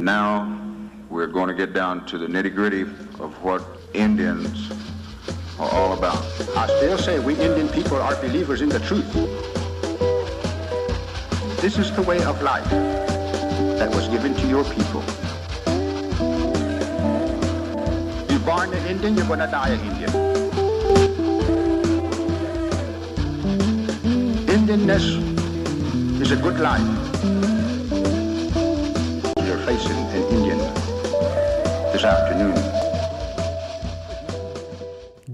Now we're going to get down to the nitty-gritty of what Indians are all about. I still say we Indian people are believers in the truth. This is the way of life that was given to your people. You're born an Indian, you're going to die an Indian. Indianness is a good life. You're facing an Indian this afternoon.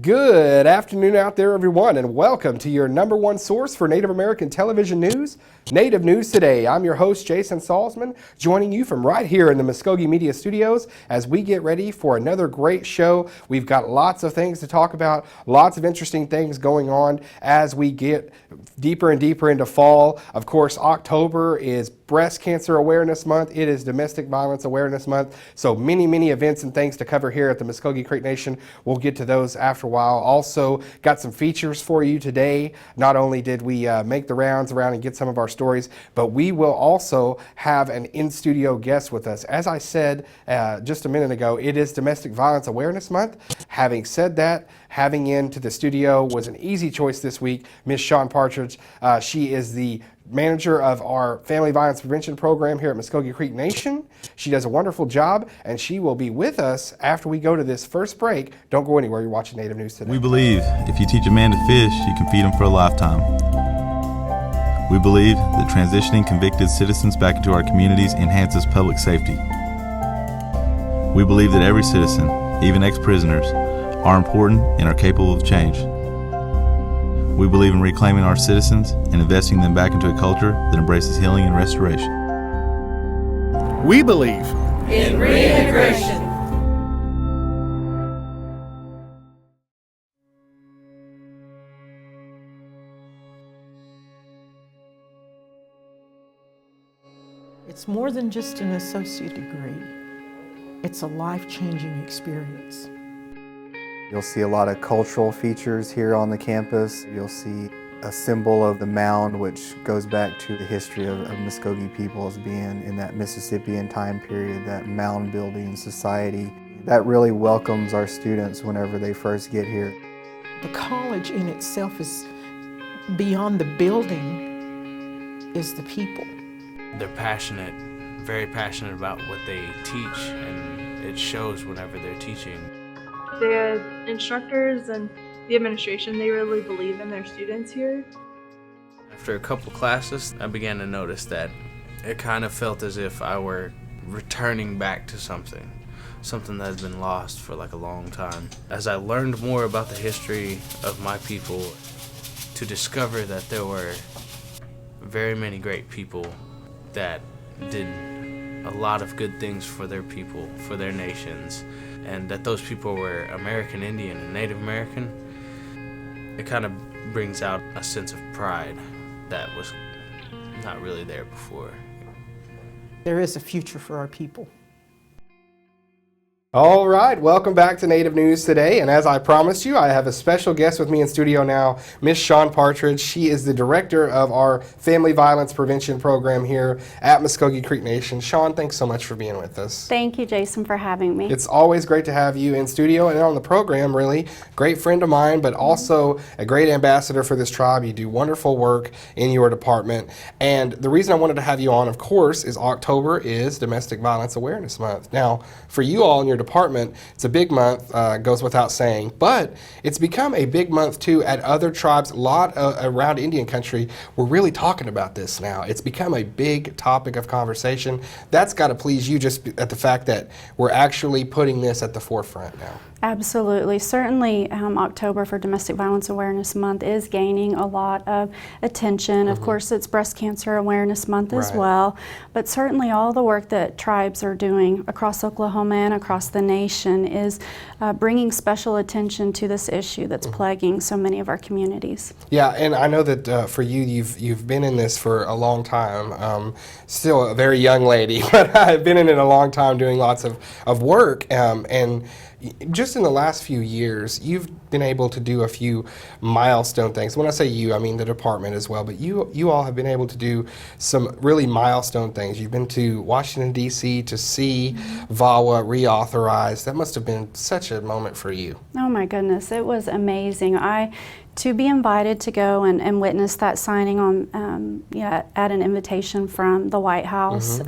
Good afternoon out there, everyone, and welcome to your number one source for Native American television news, Native News Today. I'm your host, Jason Salzman, joining you from right here in the Muskogee Media Studios as we get ready for another great show. We've got lots of things to talk about, lots of interesting things going on as we get deeper and deeper into fall. Of course, October is Breast Cancer Awareness Month. It is Domestic Violence Awareness Month. So many events and things to cover here at the Muskogee Creek Nation. We'll get to those after a while. Also got some features for you today. Not only did we make the rounds around and get some of our stories, but we will also have an in-studio guest with us. As I said just a minute ago, it is Domestic Violence Awareness Month. Having said that, having into the studio was an easy choice this week, Miss Shawn Partridge. She is the manager of our Family Violence Prevention Program here at Muskogee Creek Nation. She does a wonderful job, and she will be with us after we go to this first break. Don't go anywhere. You're watching Native News Today. We believe if you teach a man to fish, you can feed him for a lifetime. We believe that transitioning convicted citizens back into our communities enhances public safety. We believe that every citizen, even ex-prisoners, are important and are capable of change. We believe in reclaiming our citizens and investing them back into a culture that embraces healing and restoration. We believe in reintegration. It's more than just an associate degree. It's a life-changing experience. You'll see a lot of cultural features here on the campus. You'll see a symbol of the mound, which goes back to the history of Muskogee peoples being in that Mississippian time period, that mound building society. That really welcomes our students whenever they first get here. The college in itself is beyond the building, is the people. They're passionate, very passionate about what they teach, and it shows whenever they're teaching. The instructors and the administration, they really believe in their students here. After a couple classes, I began to notice that it kind of felt as if I were returning back to something that has been lost for like a long time. As I learned more about the history of my people, to discover that there were very many great people that did a lot of good things for their people, for their nations, and that those people were American Indian and Native American, it kind of brings out a sense of pride that was not really there before. There is a future for our people. All right, welcome back to Native News Today, and as I promised you, I have a special guest with me in studio now, Miss Shawn Partridge. She is the director of our Family Violence Prevention Program here at Muskogee Creek Nation. Shawn, thanks so much for being with us. Thank you, Jason, for having me. It's always great to have you in studio and on the program, really. Great friend of mine, but also a great ambassador for this tribe. You do wonderful work in your department, and the reason I wanted to have you on, of course, is October is Domestic Violence Awareness Month. Now, for you all in your department, it's a big month, goes without saying, but it's become a big month too at other tribes, a lot around Indian country. We're really talking about this now. It's become a big topic of conversation. That's got to please you just at the fact that we're actually putting this at the forefront now. Absolutely. Certainly, October for Domestic Violence Awareness Month is gaining a lot of attention. Of course, it's Breast Cancer Awareness Month as well, but certainly all the work that tribes are doing across Oklahoma and across the nation is bringing special attention to this issue that's plaguing so many of our communities. Yeah, and I know that for you, you've been in this for a long time. Still a very young lady, but I've been in it a long time doing lots of work, and just in the last few years, you've been able to do a few milestone things. When I say you, I mean the department as well, but you all have been able to do some really milestone things. You've been to Washington, D.C. to see VAWA reauthorized. That must have been such a moment for you. Oh my goodness, it was amazing. To be invited to go and witness that signing on at an invitation from the White House.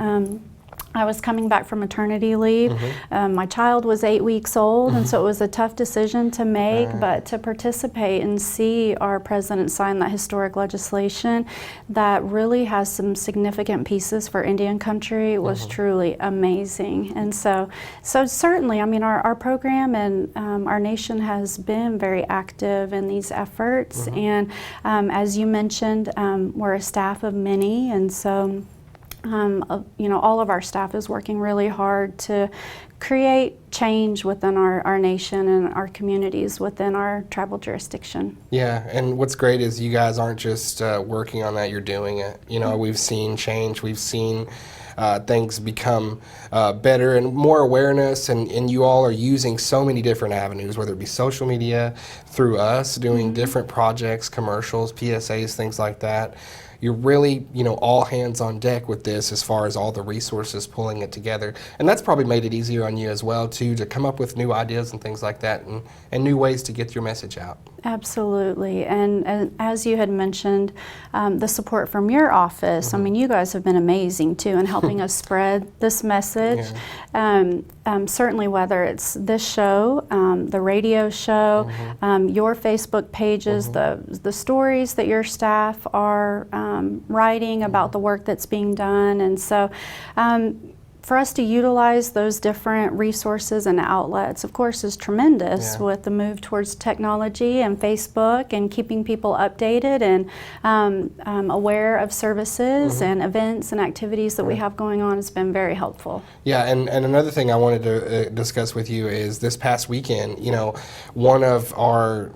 I was coming back from maternity leave. My child was 8 weeks old, and so it was a tough decision to make, but to participate and see our president sign that historic legislation that really has some significant pieces for Indian country was truly amazing. And so certainly, I mean, our program and our nation has been very active in these efforts. And as you mentioned, we're a staff of many, and so all of our staff is working really hard to create change within our nation and our communities within our tribal jurisdiction. Yeah, and what's great is you guys aren't just working on that, you're doing it. You know, we've seen change, we've seen things become better and more awareness, and you all are using so many different avenues, whether it be social media, through us, doing different projects, commercials, PSAs, things like that. You're really, all hands on deck with this as far as all the resources pulling it together. And that's probably made it easier on you as well, too, to come up with new ideas and things like that and new ways to get your message out. Absolutely. And as you had mentioned, the support from your office, I mean, you guys have been amazing, too, in helping us spread this message. Certainly, whether it's this show, the radio show, your Facebook pages, the stories that your staff are writing about the work that's being done. And so for us to utilize those different resources and outlets, of course, is tremendous with the move towards technology and Facebook and keeping people updated and aware of services and events and activities that we have going on has been very helpful. Yeah, and another thing I wanted to discuss with you is this past weekend, one of our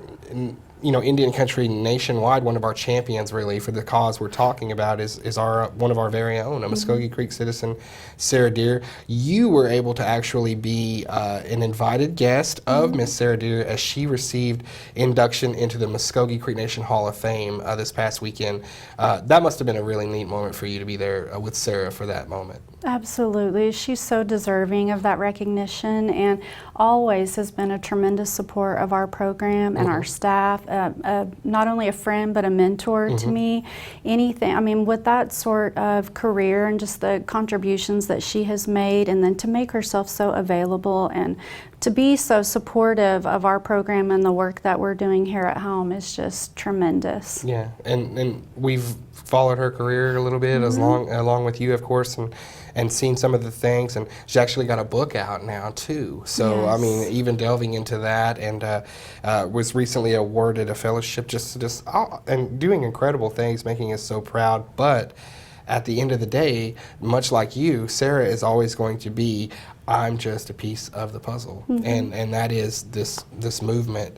Indian country nationwide, one of our champions really for the cause we're talking about is one of our very own, a Muskogee Creek citizen, Sarah Deer. You were able to actually be an invited guest of Miss Sarah Deer as she received induction into the Muskogee Creek Nation Hall of Fame this past weekend. That must have been a really neat moment for you to be there with Sarah for that moment. Absolutely. She's so deserving of that recognition and always has been a tremendous support of our program and our staff. Not only a friend, but a mentor to me. With that sort of career and just the contributions that she has made, and then to make herself so available and to be so supportive of our program and the work that we're doing here at home is just tremendous. Yeah, and we've followed her career a little bit along with you, of course, and seen some of the things, and she's actually got a book out now too. So I mean, even delving into that, and was recently awarded a fellowship, and doing incredible things, making us so proud. But at the end of the day, much like you, Sarah is always going to be, I'm just a piece of the puzzle, and that is this movement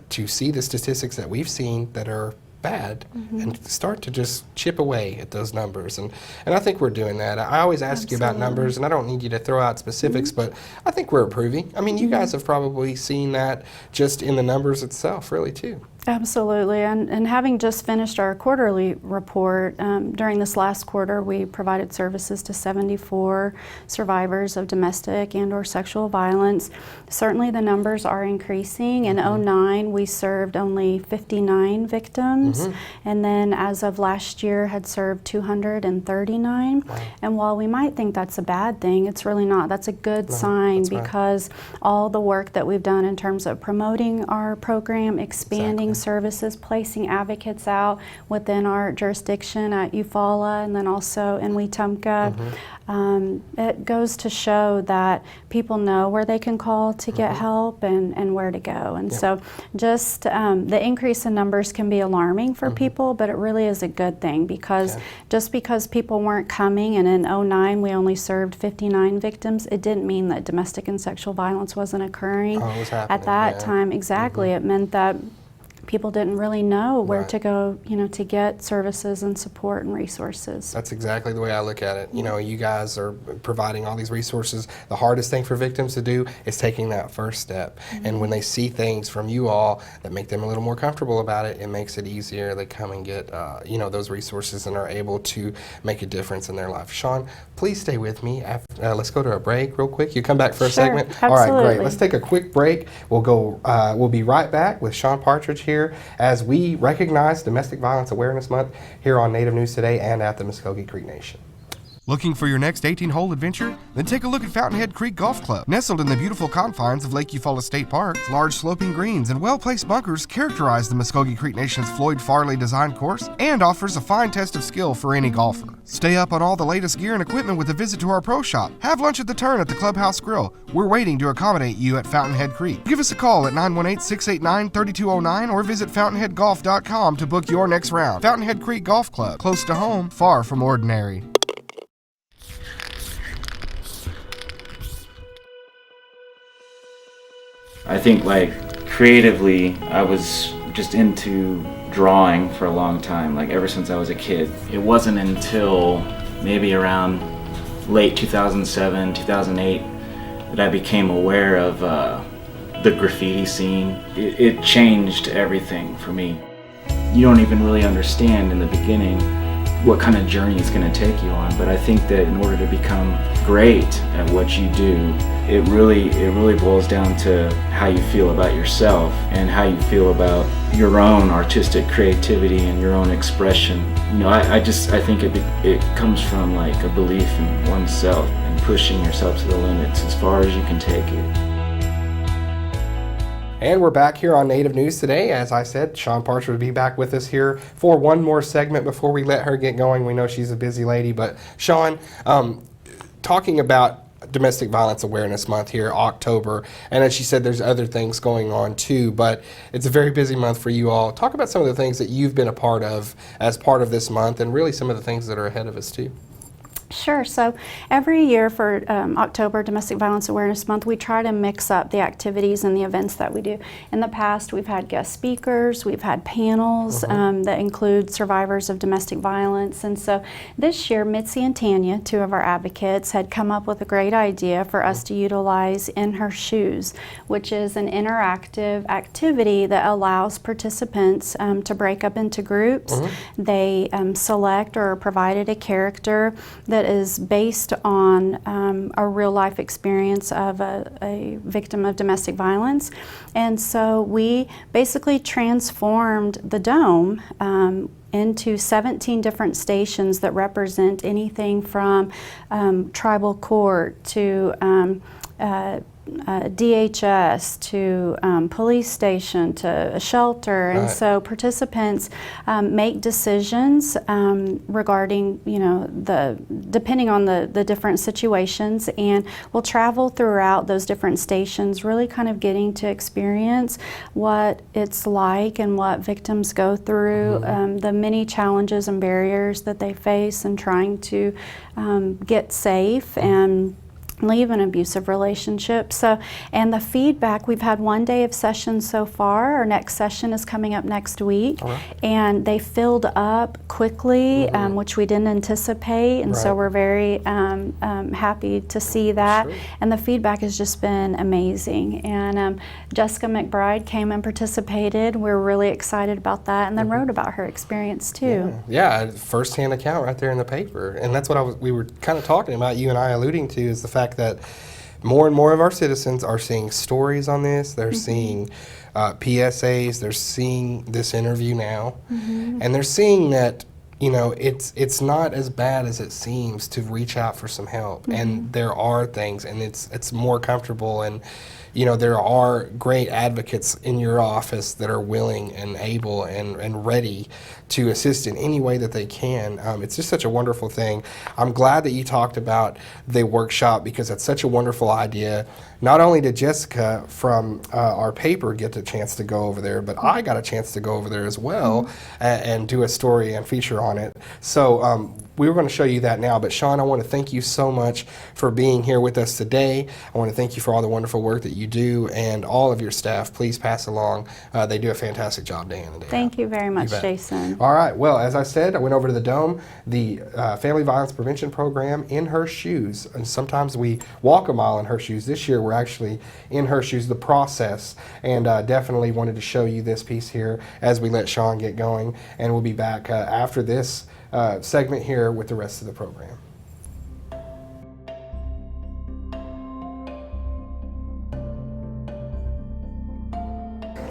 to see the statistics that we've seen that are bad and start to just chip away at those numbers, and I think we're doing that. I always ask you about numbers, and I don't need you to throw out specifics, but I think we're improving. I mean, you guys have probably seen that just in the numbers itself, really, too. Absolutely, and having just finished our quarterly report, during this last quarter we provided services to 74 survivors of domestic and or sexual violence. Certainly the numbers are increasing. In 2009 we served only 59 victims, and then as of last year had served 239. Wow. And while we might think that's a bad thing, it's really not. That's a good sign, because all the work that we've done in terms of promoting our program, expanding services, placing advocates out within our jurisdiction at Eufaula and then also in Wetumpka. It goes to show that people know where they can call to get help and where to go. And so just the increase in numbers can be alarming for people, but it really is a good thing, because just because people weren't coming and in 2009 we only served 59 victims, it didn't mean that domestic and sexual violence wasn't occurring it was at that time. Exactly. It meant that people didn't really know where Right. to go, to get services and support and resources. That's exactly the way I look at it. You guys are providing all these resources. The hardest thing for victims to do is taking that first step. And when they see things from you all that make them a little more comfortable about it, it makes it easier. They come and get, those resources and are able to make a difference in their life. Sean, please stay with me. Let's go to a break real quick. You come back for a Sure, segment? absolutely. All right, great. Let's take a quick break. We'll be right back with Sean Partridge here as we recognize Domestic Violence Awareness Month here on Native News Today and at the Muskogee Creek Nation. Looking for your next 18-hole adventure? Then take a look at Fountainhead Creek Golf Club. Nestled in the beautiful confines of Lake Eufaula State Park, large sloping greens and well-placed bunkers characterize the Muskogee Creek Nation's Floyd Farley designed course and offers a fine test of skill for any golfer. Stay up on all the latest gear and equipment with a visit to our pro shop. Have lunch at the Turn at the Clubhouse Grill. We're waiting to accommodate you at Fountainhead Creek. Give us a call at 918-689-3209 or visit fountainheadgolf.com to book your next round. Fountainhead Creek Golf Club, close to home, far from ordinary. I think creatively, I was just into drawing for a long time, ever since I was a kid. It wasn't until maybe around late 2007, 2008 that I became aware of the graffiti scene. It changed everything for me. You don't even really understand in the beginning what kind of journey it's going to take you on, but I think that in order to become great at what you do, it really boils down to how you feel about yourself and how you feel about your own artistic creativity and your own expression. I think it comes from a belief in oneself and pushing yourself to the limits as far as you can take it. And we're back here on Native News Today. As I said, Sean Partridge will be back with us here for one more segment before we let her get going. We know she's a busy lady, but Sean, talking about Domestic Violence Awareness Month here, October, and as she said, there's other things going on too, but it's a very busy month for you all. Talk about some of the things that you've been a part of as part of this month, and really some of the things that are ahead of us too. Sure. So every year for October Domestic Violence Awareness Month, we try to mix up the activities and the events that we do. In the past, we've had guest speakers, we've had panels that include survivors of domestic violence. And so this year, Mitzi and Tanya, two of our advocates, had come up with a great idea for us to utilize In Her Shoes, which is an interactive activity that allows participants to break up into groups. They select or are provided a character that is based on a real life experience of a victim of domestic violence. And so we basically transformed the Dome into 17 different stations that represent anything from tribal court to DHS to police station to a shelter. And so participants make decisions regarding, depending on the different situations, and we'll travel throughout those different stations, really kind of getting to experience what it's like and what victims go through, the many challenges and barriers that they face in trying to get safe and leave an abusive relationship. So, and the feedback, we've had one day of sessions so far. Our next session is coming up next week, and they filled up quickly, which we didn't anticipate, and so we're very happy to see that. And the feedback has just been amazing. And Jessica McBride came and participated. We're really excited about that, and then wrote about her experience too. Yeah, first-hand account right there in the paper, and that's what we were kind of talking about. You and I alluding to is the fact that more and more of our citizens are seeing stories on this. They're seeing PSAs. They're seeing this interview now, and they're seeing that it's not as bad as it seems to reach out for some help. And there are things, and it's more comfortable, and there are great advocates in your office that are willing and able and ready to assist in any way that they can. It's just such a wonderful thing. I'm glad that you talked about the workshop, because that's such a wonderful idea. Not only did Jessica from our paper get the chance to go over there, but I got a chance to go over there as well and do a story and feature on it. So we were going to show you that now, but Sean, I want to thank you so much for being here with us today. I want to thank you for all the wonderful work that you do, and all of your staff. Please pass along. They do a fantastic job day in and day out. Thank you very much, Jason. All right. Well, as I said, I went over to the Dome, the Family Violence Prevention Program, In Her Shoes. And sometimes we walk a mile in her shoes. This year we're actually in her shoes, the process. And definitely wanted to show you this piece here as we let Sean get going. And we'll be back after this segment here with the rest of the program.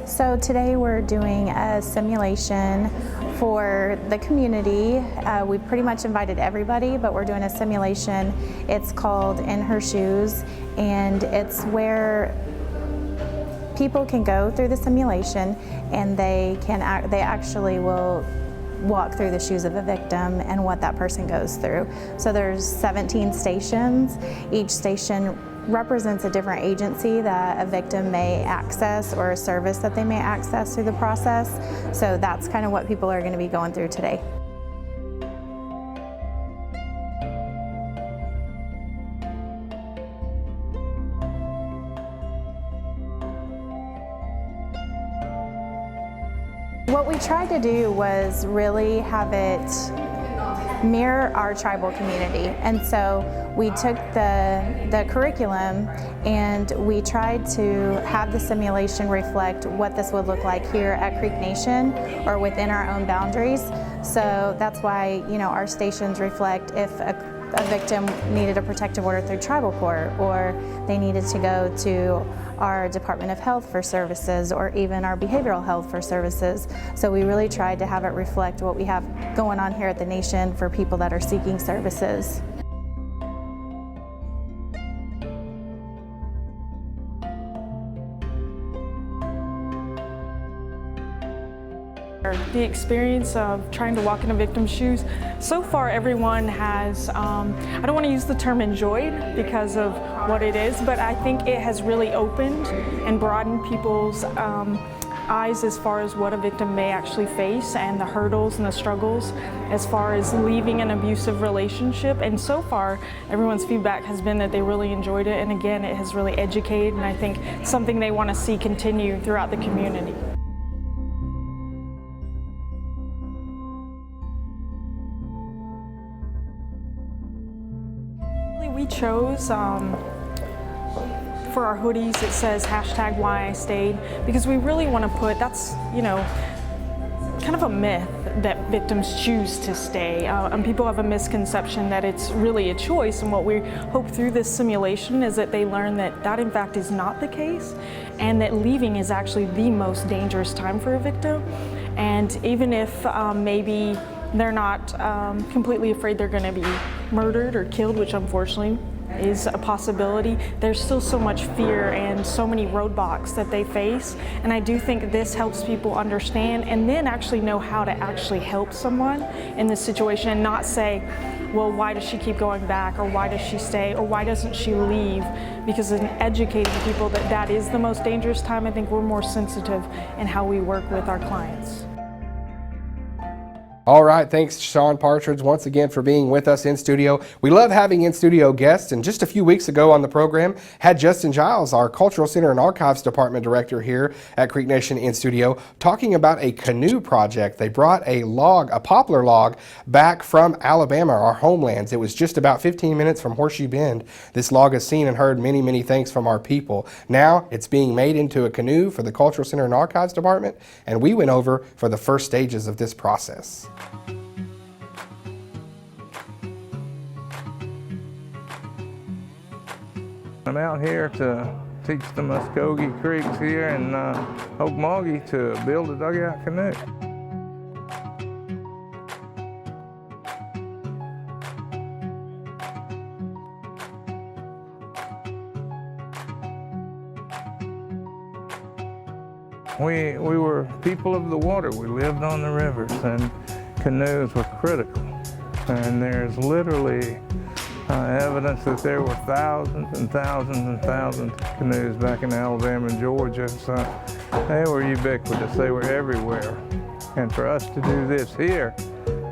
So today we're doing a simulation for the community. We pretty much invited everybody, but we're doing a simulation. It's called In Her Shoes, and it's where people can go through the simulation and they actually will walk through the shoes of a victim and what that person goes through. So there's 17 stations. Each station represents a different agency that a victim may access or a service that they may access through the process. So that's kind of what people are going to be going through today. What we tried to do was really have it mirror our tribal community, and so we took the curriculum and we tried to have the simulation reflect what this would look like here at Creek Nation or within our own boundaries. So that's why, you know, our stations reflect if a victim needed a protective order through tribal court, or they needed to go to our Department of Health for services, or even our behavioral health for services. So we really tried to have it reflect what we have going on here at the Nation for people that are seeking services. The experience of trying to walk in a victim's shoes, so far everyone has, I don't want to use the term enjoyed because of what it is, but I think it has really opened and broadened people's eyes as far as what a victim may actually face and the hurdles and the struggles as far as leaving an abusive relationship. And so far everyone's feedback has been that they really enjoyed it, and again it has really educated, and I think something they want to see continue throughout the community. We chose for our hoodies, it says #WhyIStayed, because we really want to put, that's, you know, kind of a myth that victims choose to stay. And people have a misconception that it's really a choice, and what we hope through this simulation is that they learn that that in fact is not the case, and that leaving is actually the most dangerous time for a victim. And even if maybe they're not completely afraid they're going to be murdered or killed, which unfortunately is a possibility, there's still so much fear and so many roadblocks that they face. And I do think this helps people understand and then actually know how to actually help someone in this situation, and not say, well, why does she keep going back, or why does she stay, or why doesn't she leave? Because in educating people that that is the most dangerous time, I think we're more sensitive in how we work with our clients. All right, thanks Sean Partridge once again for being with us in studio. We love having in studio guests, and just a few weeks ago on the program had Justin Giles, our Cultural Center and Archives Department Director here at Creek Nation in studio, talking about a canoe project. They brought a log, a poplar log, back from Alabama, our homelands. It was just about 15 minutes from Horseshoe Bend. This log has seen and heard many, many thanks from our people. Now it's being made into a canoe for the Cultural Center and Archives Department, and we went over for the first stages of this process. I'm out here to teach the Muskogee Creeks here in Okmulgee to build a dugout canoe. We were people of the water. We lived on the rivers, and canoes were critical. And there's literally evidence that there were thousands and thousands and thousands of canoes back in Alabama and Georgia. So they were ubiquitous. They were everywhere. And for us to do this here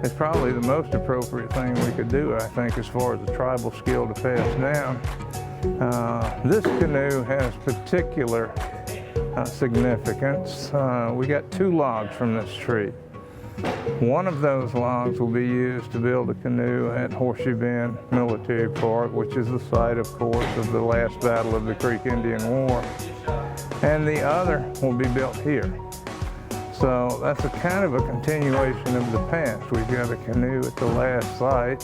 is probably the most appropriate thing we could do, I think, as far as the tribal skill to pass down. This canoe has particular significance. We got 2 logs from this tree. One of those logs will be used to build a canoe at Horseshoe Bend Military Park, which is the site, of course, of the last battle of the Creek Indian War. And the other will be built here. So that's a kind of a continuation of the past. We've got a canoe at the last site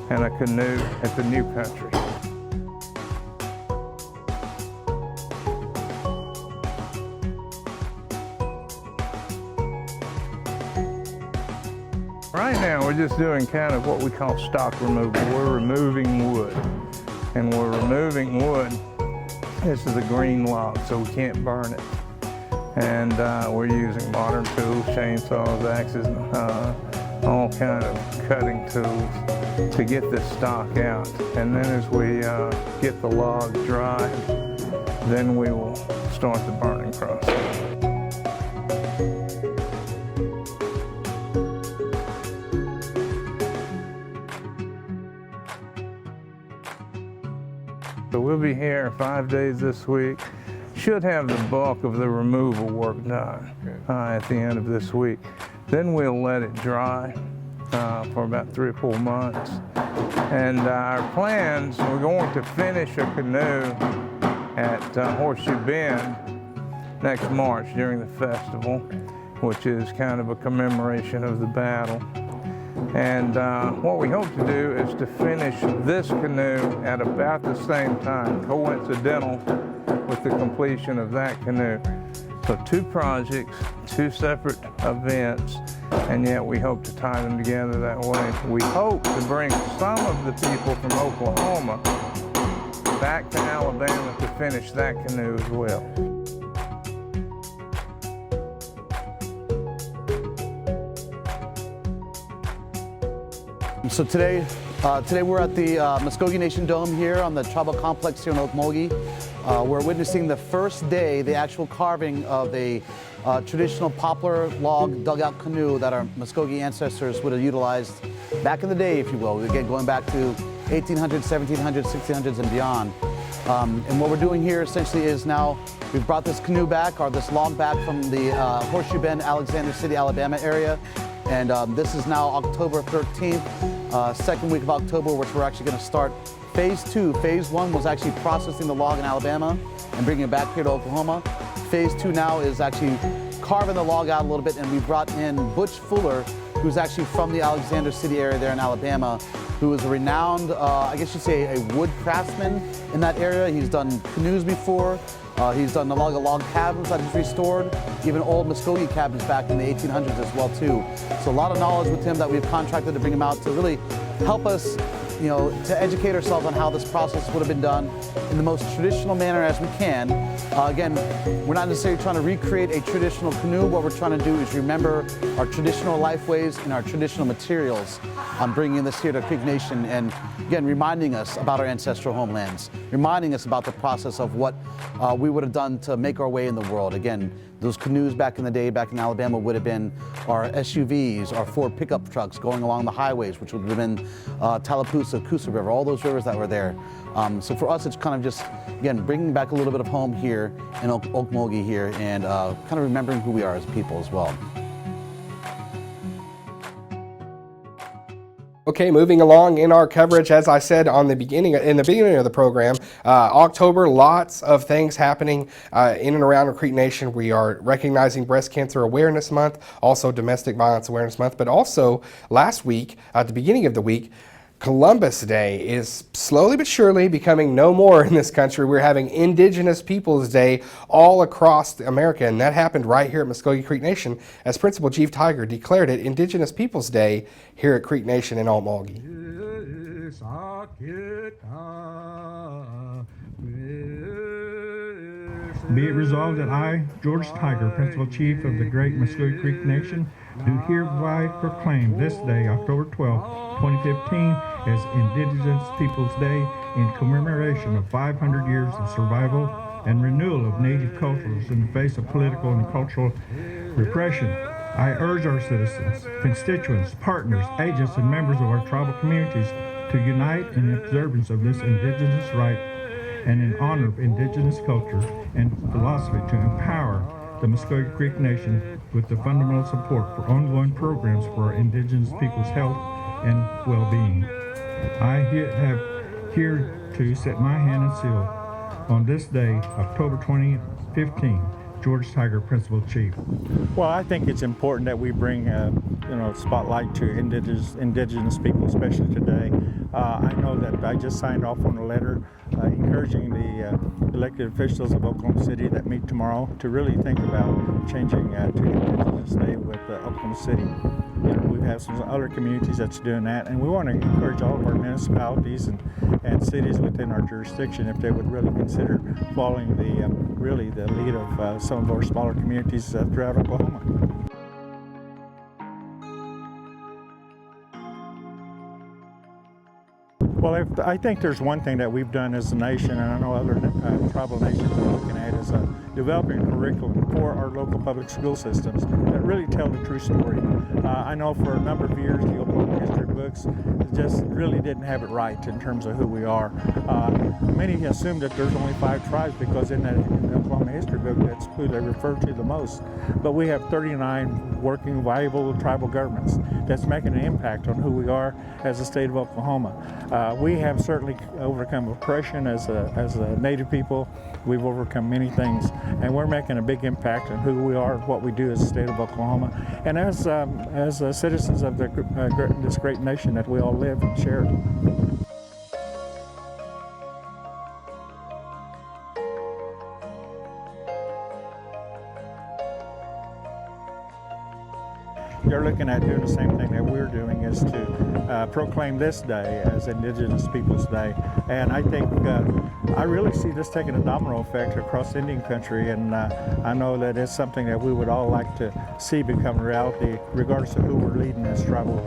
and a canoe at the new country. Right now we're just doing kind of what we call stock removal. We're removing wood. And we're removing wood. This is a green log, so we can't burn it. And we're using modern tools, chainsaws, axes, all kind of cutting tools to get this stock out. And then as we get the log dry, then we will start the burning process. So we'll be here 5 days this week. Should have the bulk of the removal work done at the end of this week. Then we'll let it dry for about 3 or 4 months. And our plans, we're going to finish a canoe at Horseshoe Bend next March during the festival, which is kind of a commemoration of the battle. And what we hope to do is to finish this canoe at about the same time, coincidental with the completion of that canoe. So 2 projects, 2 separate events, and yet we hope to tie them together that way. We hope to bring some of the people from Oklahoma back to Alabama to finish that canoe as well. So today we're at the Muskogee Nation Dome here on the tribal complex here in Okmulgee. We're witnessing the first day, the actual carving of a traditional poplar log dugout canoe that our Muskogee ancestors would have utilized back in the day, if you will. Again, going back to 1800s, 1700s, 1600s, and beyond. And what we're doing here essentially is now we've brought this canoe back, or this log back from the Horseshoe Bend, Alexander City, Alabama area. And this is now October 13th, second week of October, which we're actually going to start phase 2. Phase 1 was actually processing the log in Alabama and bringing it back here to Oklahoma. Phase 2 now is actually carving the log out a little bit, and we brought in Butch Fuller, who's actually from the Alexander City area there in Alabama, who is a renowned, I guess you'd say, a wood craftsman in that area. He's done canoes before. He's done a lot of log cabins that he's restored, even old Muskogee cabins back in the 1800s as well too. So a lot of knowledge with him that we've contracted to bring him out to really help us, you know, to educate ourselves on how this process would have been done in the most traditional manner as we can. Again, we're not necessarily trying to recreate a traditional canoe. What we're trying to do is remember our traditional lifeways and our traditional materials. Bringing this here to Creek Nation, and again, reminding us about our ancestral homelands, reminding us about the process of what we would have done to make our way in the world. Again, those canoes back in the day, back in Alabama, would have been our SUVs, our Ford pickup trucks going along the highways, which would have been Tallapoosa, Coosa River, all those rivers that were there. So for us, it's kind of just, again, bringing back a little bit of home here in Okmulgee here, and kind of remembering who we are as people as well. Okay, moving along in our coverage, as I said in the beginning of the program, October, lots of things happening in and around the Creek Nation. We are recognizing Breast Cancer Awareness Month, also Domestic Violence Awareness Month, but also last week, at the beginning of the week, Columbus Day is slowly but surely becoming no more in this country. We're having Indigenous Peoples Day all across America, and that happened right here at Muskogee Creek Nation as Principal Chief Tiger declared it Indigenous Peoples Day here at Creek Nation in Okmulgee. Be it resolved that I, George Tiger, Principal Chief of the Great Muskogee Creek Nation, do hereby proclaim this day, October 12, 2015, as Indigenous Peoples Day in commemoration of 500 years of survival and renewal of native cultures in the face of political and cultural repression. I urge our citizens, constituents, partners, agents, and members of our tribal communities to unite in observance of this Indigenous right and in honor of Indigenous culture and philosophy to empower the Muskogee Creek Nation with the fundamental support for ongoing programs for our Indigenous people's health and well-being. I have here to set my hand and seal on this day, October 2015, George Tiger, Principal Chief. Well, I think it's important that we bring spotlight to indigenous people, especially today. I know that I just signed off on a letter encouraging the elected officials of Oklahoma City that meet tomorrow to really think about changing to Indigenous Day with Oklahoma City. We have some other communities that's doing that, and we want to encourage all of our municipalities and cities within our jurisdiction if they would really consider following the lead of some of our smaller communities throughout Oklahoma. Well, I think there's one thing that we've done as a nation, and I know other tribal nations are looking at, is developing a curriculum for our local public school systems that really tell the true story. I know for a number of years the Oklahoma history books just really didn't have it right in terms of who we are. Many assume that there's only 5 tribes because in the Oklahoma history book that's who they refer to the most. But we have 39 working, viable tribal governments that's making an impact on who we are as a state of Oklahoma. We have certainly overcome oppression as a Native people. We've overcome many things, and we're making a big impact on who we are, what we do as a state of Oklahoma, and as citizens of this great nation that we all live and share. You're looking at doing the same thing that we're doing, is to proclaim this day as Indigenous Peoples Day. And I think I really see this taking a domino effect across Indian country, and I know that it's something that we would all like to see become a reality, regardless of who we're leading as tribal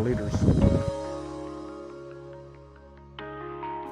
leaders.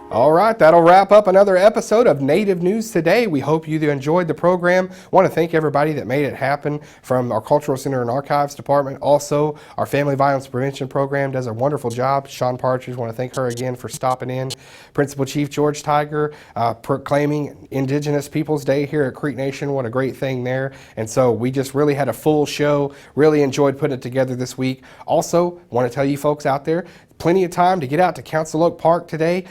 All right, that'll wrap up another episode of Native News Today. We hope you enjoyed the program. Want to thank everybody that made it happen, from our Cultural Center and Archives Department. Also, our Family Violence Prevention Program does a wonderful job. Sean Partridge, want to thank her again for stopping in. Principal Chief George Tiger proclaiming Indigenous Peoples Day here at Creek Nation. What a great thing there. And so we just really had a full show. Really enjoyed putting it together this week. Also, want to tell you folks out there, plenty of time to get out to Council Oak Park today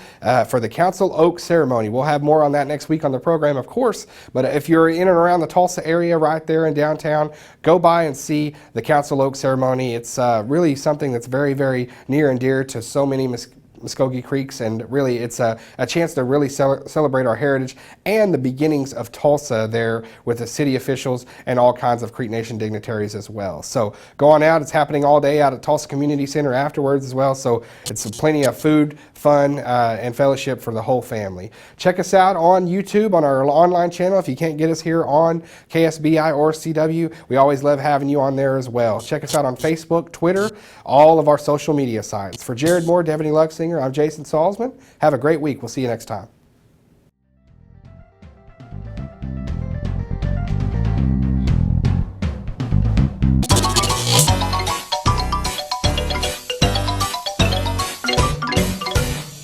for the Council Oak ceremony. We'll have more on that next week on the program, of course, but if you're in and around the Tulsa area right there in downtown, go by and see the Council Oak ceremony. It's really something that's very, very near and dear to so many Muskogee Creeks, and really it's a chance to really celebrate our heritage and the beginnings of Tulsa there with the city officials and all kinds of Creek Nation dignitaries as well. So go on out. It's happening all day out at Tulsa Community Center afterwards as well, so it's plenty of food, fun, and fellowship for the whole family. Check us out on YouTube on our online channel. If you can't get us here on KSBI or CW, we always love having you on there as well. Check us out on Facebook, Twitter, all of our social media sites. For Jared Moore, Devaney Luxinger, I'm Jason Salzman. Have a great week. We'll see you next time.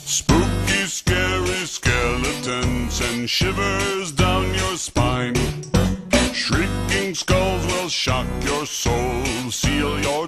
Spooky, scary skeletons and shivers down your spine. Shrieking skulls will shock your soul, seal your